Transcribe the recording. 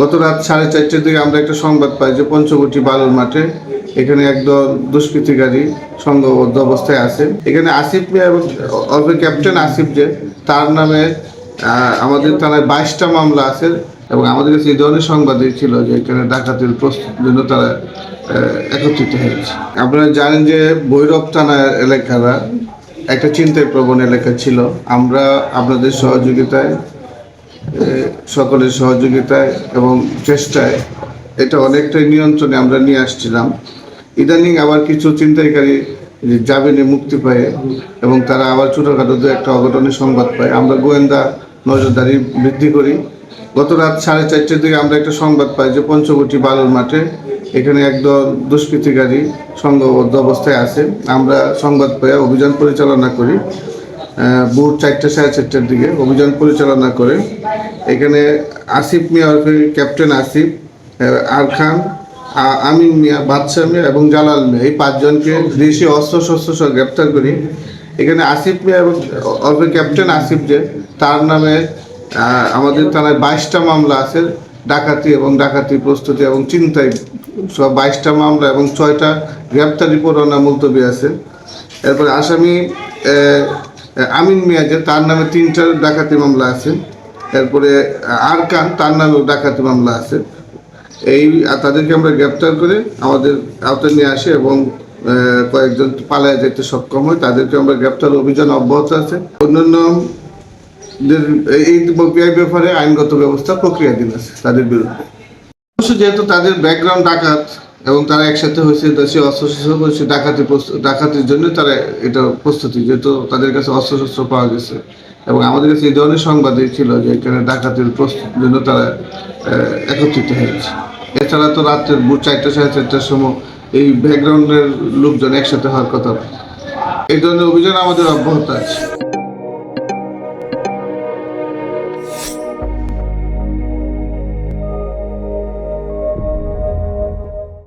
গত রাত 4:30টার দিকে আমরা একটা সংবাদ পাই যে পঞ্চবটি বালুর মাঠে এখানে একদল দুষ্কৃতিকারী সংঘবদ্ধ অবস্থায় আছে। এখানে আসিফ মিয়া এবং ক্যাপ্টেন আসিফ যে তার নামে আমাদের থানায় 22টা মামলা আছে এবং আমাদের কাছে এই ধরনের সংবাদই ছিল যে এখানে ডাকাতির প্রস্তুতির জন্য তারা একত্রিত হয়েছে। আপনারা জানেন যে ভৈরব থানা এলাকারা একটা চিন্তায় প্রবণ এলাকা ছিল। আমরা আপনাদের সহযোগিতায়, সকলের সহযোগিতায় এবং চেষ্টায় এটা অনেকটাই নিয়ন্ত্রণে আমরা নিয়ে আসছিলাম। ইদানিং আবার কিছু চিন্তাকারী জামিনে মুক্তি পায় এবং তারা আবার ছোটোখাটো একটা অঘটনের সংবাদ পায়। আমরা গোয়েন্দা নজরদারি বৃদ্ধি করি। গত রাত 4:30টার দিকে আমরা একটা সংবাদ পাই যে পঞ্চবটি বালুর মাঠে এখানে একদল দুষ্কৃতিকারী সংঘবদ্ধ অবস্থায় আছে। আমরা সংবাদ পাই অভিযান পরিচালনা করি। ভোর 4টা 4:30টার দিকে অভিযান পরিচালনা করে এখানে আসিফ মিয়া ক্যাপ্টেন আসিফ, আরখান, আমিন মিয়া, বাদশা মিয়া এবং জালাল মিয়া, এই 5 জনকে দেশি অস্ত্রশস্ত্র সহ গ্রেপ্তার করি। এখানে আসিফ মিয়া এবং ক্যাপ্টেন আসিফ যে তার নামে আমাদের থানায় 22টা মামলা আছে, ডাকাতি এবং ডাকাতি প্রস্তুতি এবং চিন্তায় সব 22টা মামলা এবং 6টা গ্রেপ্তারি পরোয়ানা মুলতবি আছে। এরপরে আসামি আমিন মিয়া যে তার নামে 3টা ডাকাতি মামলা আছে। এরপরে আরকান তার নামেও ডাকাতি মামলা আছে। এই তাদেরকে আমরা গ্রেপ্তার করে আমাদের আওতায় নিয়ে আসি এবং কয়েকজন পালায় যেতে সক্ষম হয়। তাদেরকে আমরা গ্রেপ্তার অভিযান অব্যাহত আছে। অন্যান্য এই ব্যাপারে আইনগত ব্যবস্থা প্রক্রিয়াধীন আছে তাদের বিরুদ্ধে। অবশ্য যেহেতু তাদের ব্যাকগ্রাউন্ড ডাকাত এবং তারা একসাথে হয়েছে দেশীয় অস্ত্রশস্ত্র ডাকাতির জন্য তারা এটা প্রস্তুতি, যেহেতু তাদের কাছে অস্ত্রশস্ত্র পাওয়া গেছে এবং আমাদের কাছে এই ধরনের সংবাদই ছিল যে এখানে ডাকাতির প্রস্তুতির জন্য তারা একত্রিত হয়েছে। এছাড়া তো রাত্রের 4টা 4:30টার সময় এই ব্যাকগ্রাউন্ডের লোকজন একসাথে হওয়ার কথা। এই ধরনের অভিযান আমাদের অব্যাহত আছে।